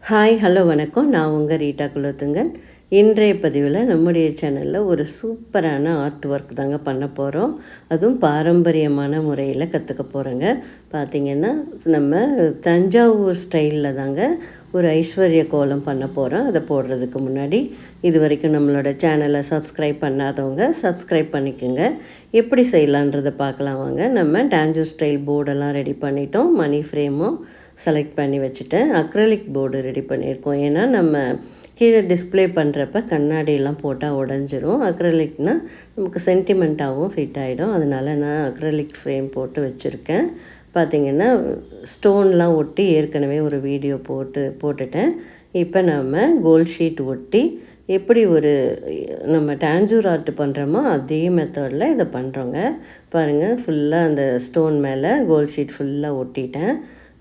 Hi hello வணக்கம். நான் உங்கள் ரீட்டா குலோத்துங்கன். இன்றைய பதிவில் நம்முடைய சேனலில் ஒரு சூப்பரான ஆர்ட் ஒர்க் தாங்க பண்ண போகிறோம். அதுவும் பாரம்பரியமான முறையில் கற்றுக்க போகிறோங்க. பார்த்திங்கன்னா நம்ம தஞ்சாவூர் ஸ்டைலில் தாங்க ஒரு ஐஸ்வர்ய கோலம் பண்ண போகிறோம். அதை போடுறதுக்கு முன்னாடி இது வரைக்கும் நம்மளோட சேனலை சப்ஸ்கிரைப் பண்ணாதவங்க சப்ஸ்கிரைப் பண்ணிக்கோங்க. எப்படி செய்யலான்றதை பார்க்கலாம் வாங்க. நம்ம டான்ஜூர் ஸ்டைல் போர்டெல்லாம் ரெடி பண்ணிட்டோம். மணி ஃப்ரேமும் செலக்ட் பண்ணி வச்சுட்டேன். அக்ரலிக் போர்டு ரெடி பண்ணியிருக்கோம். ஏன்னா நம்ம கீழே டிஸ்பிளே பண்ணுறப்ப கண்ணாடியெல்லாம் போட்டால் உடஞ்சிரும். அக்ரலிக்னால் நமக்கு சென்டிமெண்ட்டாகவும் ஃபிட் ஆகிடும். அதனால் நான் அக்ரலிக் ஃப்ரேம் போட்டு வச்சுருக்கேன். பார்த்திங்கன்னா ஸ்டோன்லாம் ஒட்டி ஏற்கனவே ஒரு வீடியோ போட்டுட்டேன். இப்போ நம்ம கோல்ட் ஷீட் ஒட்டி எப்படி ஒரு நம்ம டான்ஜூர் ஆர்ட் பண்ணுறோமோ அதே மெத்தடில் இதை பண்ணுறோங்க. பாருங்கள், ஃபுல்லாக அந்த ஸ்டோன் மேலே கோல்ட் ஷீட் ஃபுல்லாக ஒட்டிட்டேன்.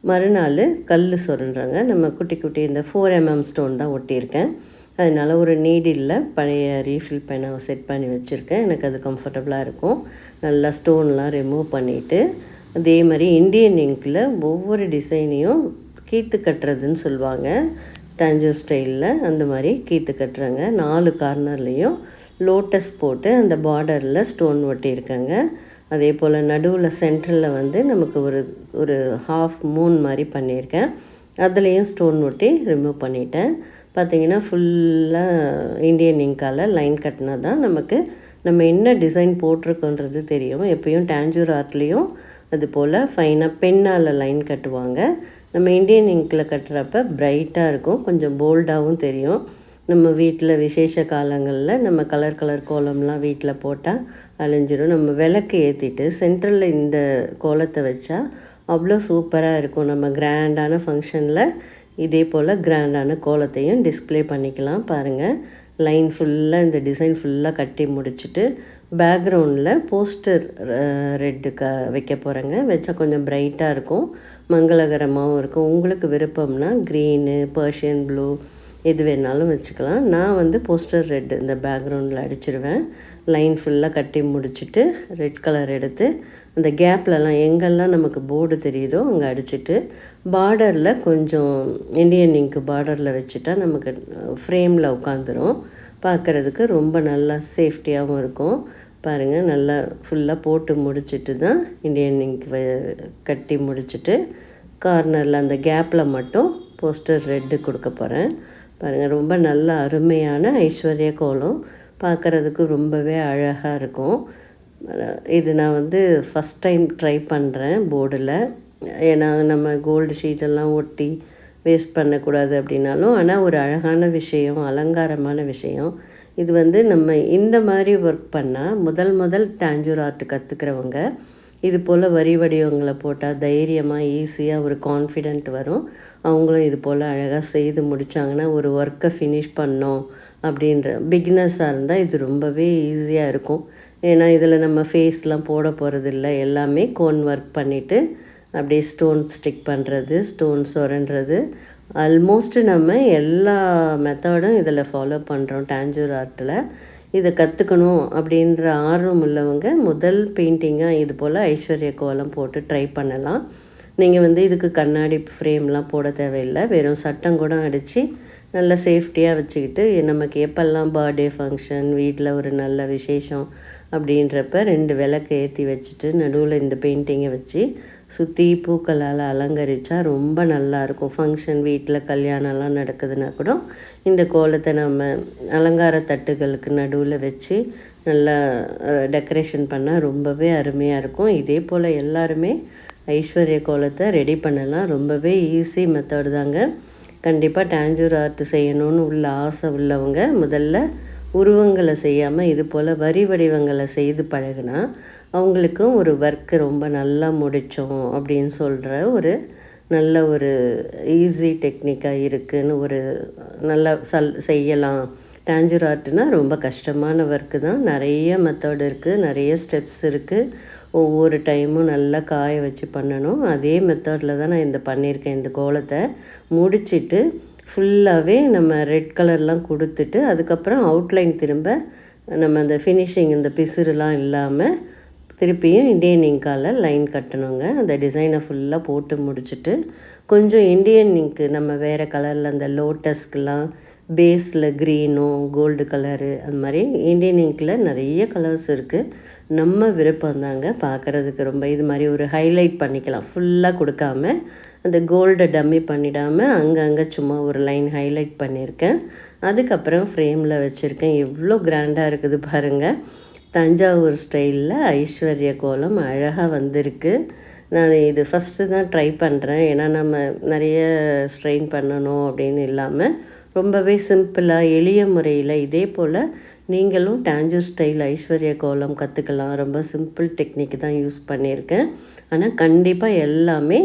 மறுநாள் கல் சுரண்டுறாங்க. நம்ம குட்டி குட்டி இந்த 4mm ஸ்டோன் தான் ஒட்டியிருக்கேன். அதனால் ஒரு நீடில் பழைய ரீஃபில் பெனை செட் பண்ணி வச்சுருக்கேன். எனக்கு அது கம்ஃபர்டபுளாக இருக்கும். நல்லா ஸ்டோன்லாம் ரிமூவ் பண்ணிவிட்டு அதே மாதிரி இந்தியன் இங்கில் ஒவ்வொரு டிசைனையும் கீத்து கட்டுறதுன்னு சொல்லுவாங்க. டான்ஜூர் ஸ்டைலில் அந்த மாதிரி கீத்து கட்டுறாங்க. 4 கார்னர்லேயும் லோட்டஸ் போட்டு அந்த பார்டரில் ஸ்டோன் ஒட்டியிருக்காங்க. அதே போல் நடுவில் சென்டரில் வந்து நமக்கு ஒரு ஒரு ஹாஃப் மூன் மாதிரி பண்ணியிருக்கேன். அதுலேயும் ஸ்டோன் ஒட்டி ரிமூவ் பண்ணிட்டேன். பார்த்திங்கன்னா ஃபுல்லாக இந்தியன் இங்கால் லைன் கட்டினா தான் நமக்கு நம்ம என்ன டிசைன் போட்டிருக்கோன்றது தெரியும். எப்பயும் டான்ஜூர் ஆர்ட்லேயும் அது போல் ஃபைனாக பெண்ணால் லைன் கட்டுவாங்க. நம்ம இந்தியன் இங்கில் கட்டுறப்ப பிரைட்டாக இருக்கும், கொஞ்சம் போல்டாகவும் தெரியும். நம்ம வீட்டில் விசேஷ காலங்களில் நம்ம கலர் கோலம்லாம் வீட்டில் போட்டால் அழிஞ்சிரும். நம்ம விளக்கு ஏற்றிட்டு சென்ட்ரலில் இந்த கோலத்தை வச்சா அவ்வளோ சூப்பராக இருக்கும். நம்ம கிராண்டான ஃபங்க்ஷனில் இதே போல் கிராண்டான கோலத்தையும் டிஸ்பிளே பண்ணிக்கலாம். பாருங்கள், லைன் ஃபுல்லாக இந்த டிசைன் ஃபுல்லாக கட்டி முடிச்சுட்டு பேக்ரவுண்டில் போஸ்டர் ரெட்டு வைக்க போகிறேங்க. வச்சா கொஞ்சம் பிரைட்டாக இருக்கும், மங்களகரமாகவும் இருக்கும். உங்களுக்கு விருப்பம்னா க்ரீனு, பர்ஷியன் ப்ளூ எது வேணாலும் வச்சுக்கலாம். நான் வந்து போஸ்டர் ரெட் இந்த பேக்ரவுண்டில் அடிச்சிருவேன். லைன் ஃபுல்லாக கட்டி முடிச்சுட்டு ரெட் கலர் எடுத்து அந்த கேப்லலாம் எங்கெல்லாம் நமக்கு போர்டு தெரியுதோ அங்கே அடிச்சுட்டு பார்டரில் கொஞ்சம் இந்தியன் இங்கு பார்டரில் வச்சுட்டா நமக்கு ஃப்ரேமில் உட்காந்துரும். பார்க்குறதுக்கு ரொம்ப நல்லா சேஃப்டியாகவும் இருக்கும். பாருங்கள், நல்லா ஃபுல்லாக போட்டு முடிச்சுட்டு தான் இந்தியன் இங்க் கட்டி முடிச்சுட்டு கார்னரில் அந்த கேப்பில் மட்டும் போஸ்டர் ரெட்டு கொடுக்க போகிறேன். பாருங்கள், ரொம்ப நல்ல அருமையான ஐஸ்வர்ய கோலம். பார்க்குறதுக்கு ரொம்பவே அழகாக இருக்கும். இது நான் வந்து ஃபஸ்ட் டைம் ட்ரை பண்ணுறேன் போர்டில். ஏன்னா நம்ம கோல்டு ஷீட்டெல்லாம் ஒட்டி வேஸ்ட் பண்ணக்கூடாது அப்படின்னாலும், ஆனால் ஒரு அழகான விஷயம், அலங்காரமான விஷயம். இது வந்து நம்ம இந்த மாதிரி ஒர்க் பண்ணால் முதல் டான்ஜூர் ஆர்ட் கற்றுக்கிறவங்க இது போல் வரி வடிவங்களை போட்டால் தைரியமாக ஈஸியாக ஒரு கான்ஃபிடென்ட் வரும். அவங்களும் இது போல் அழகாக செய்து முடித்தாங்கன்னா ஒரு ஒர்க்கை ஃபினிஷ் பண்ணோம் அப்படின்ற பிகினர்ஸாக இருந்தால் இது ரொம்பவே ஈஸியாக இருக்கும். ஏன்னா இதில் நம்ம ஃபேஸ்லாம் போட போகிறதில்ல. எல்லாமே கோன் ஒர்க் பண்ணிவிட்டு அப்படியே ஸ்டோன் ஸ்டிக் பண்ணுறது, ஸ்டோன் சுரண்டுறது, ஆல்மோஸ்ட் நம்ம எல்லா மெத்தடும் இதில் ஃபாலோ பண்ணுறோம் டான்ஜூர் ஆர்ட்டில். இதை கற்றுக்கணும் அப்படின்ற ஆர்வம் உள்ளவங்க முதல் பெயிண்டிங்காக இது போல் ஐஸ்வர்ய கோலம் போட்டு ட்ரை பண்ணலாம். நீங்கள் வந்து இதுக்கு கண்ணாடி ஃப்ரேம்லாம் போட தேவையில்லை. வெறும் சட்டம் கூட அடித்து நல்லா சேஃப்டியாக வச்சுக்கிட்டு நமக்கு எப்போல்லாம் பர்த்டே ஃபங்க்ஷன், வீட்டில் ஒரு நல்ல விசேஷம் அப்படின்றப்ப 2 விளக்கு ஏற்றி வச்சுட்டு நடுவில் இந்த பெயிண்டிங்கை வச்சு சுற்றி பூக்களால் அலங்கரித்தா ரொம்ப நல்லாயிருக்கும். ஃபங்க்ஷன் வீட்டில் கல்யாணம்லாம் நடக்குதுன்னா கூட இந்த கோலத்தை நம்ம அலங்கார தட்டுகளுக்கு நடுவில் வச்சு நல்லா டெக்கரேஷன் பண்ணால் ரொம்பவே அருமையாக இருக்கும். இதே போல் எல்லாருமே ஐஸ்வர்ய கோலத்தை ரெடி பண்ணலாம். ரொம்பவே ஈஸி மெத்தட் தாங்க. கண்டிப்பாக டான்ஜூர் ஆர்ட் செய்யணும்னு உள்ள ஆசை உள்ளவங்க முதல்ல உருவங்களை செய்யாமல் இது போல் வரி வடிவங்களை செய்து பழகினா அவங்களுக்கும் ஒரு ஒர்க்கு ரொம்ப நல்லா முடித்தோம் அப்படின்னு சொல்கிற ஒரு நல்ல ஒரு ஈஸி டெக்னிக்காக இருக்குதுன்னு ஒரு நல்லா செய்யலாம். டான்ஜூர் ஆர்ட்னால் ரொம்ப கஷ்டமான ஒர்க்கு தான். நிறைய மெத்தட் இருக்குது, நிறைய ஸ்டெப்ஸ் இருக்குது. ஒவ்வொரு டைமும் நல்லா காய வச்சு பண்ணணும். அதே மெத்தடில் தான் நான் இந்த பண்ணியிருக்கேன். இந்த கோலத்தை முடிச்சுட்டு ஃபுல்லாகவே நம்ம ரெட் கலர்லாம் கொடுத்துட்டு அதுக்கப்புறம் அவுட்லைன் திரும்ப நம்ம அந்த ஃபினிஷிங் இந்த பிசுறுலாம் இல்லாமல் திருப்பியும் இண்டியன் இங்கால் லைன் கட்டணுங்க. அந்த டிசைனை ஃபுல்லாக போட்டு முடிச்சுட்டு கொஞ்சம் இண்டியன் இங்க்கு நம்ம வேறு கலரில் அந்த லோட்டஸ்க்கெலாம் பேஸில் க்ரீனும் கோல்டு கலரு அது மாதிரி இண்டியன் இங்க்கில் நிறைய கலர்ஸ் இருக்குது. நம்ம விருப்பம்தாங்க. பார்க்குறதுக்கு ரொம்ப இது மாதிரி ஒரு ஹைலைட் பண்ணிக்கலாம். ஃபுல்லாக கொடுக்காம அந்த கோல்டை டம்மி பண்ணிடாமல் அங்கங்கே சும்மா ஒரு லைன் ஹைலைட் பண்ணியிருக்கேன். அதுக்கப்புறம் ஃப்ரேமில் வச்சுருக்கேன். எவ்வளோ கிராண்டாக இருக்குது பாருங்கள். தஞ்சாவூர் ஸ்டைலில் ஐஸ்வர்ய கோலம் அழகாக வந்திருக்கு. நான் இது ஃபஸ்ட்டு தான் ட்ரை பண்ணுறேன். ஏன்னா நம்ம நிறைய ஸ்ட்ரெயின் பண்ணணும் அப்படின்னு இல்லாமல் ரொம்பவே சிம்பிளாக எளிய முறையில் இதே போல் நீங்களும் டாஞ்சூர் ஸ்டைல் ஐஸ்வர்ய கோலம் கற்றுக்கலாம். ரொம்ப சிம்பிள் டெக்னிக் தான் யூஸ் பண்ணியிருக்கேன். ஆனால் கண்டிப்பாக எல்லாமே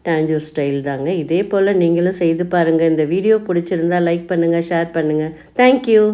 டாஞ்சூர் ஸ்டைல் தாங்க. இதே போல் நீங்களும் செய்து பாருங்கள். இந்த வீடியோ பிடிச்சிருந்தால் லைக் பண்ணுங்கள், ஷேர் பண்ணுங்கள். தேங்க்யூ.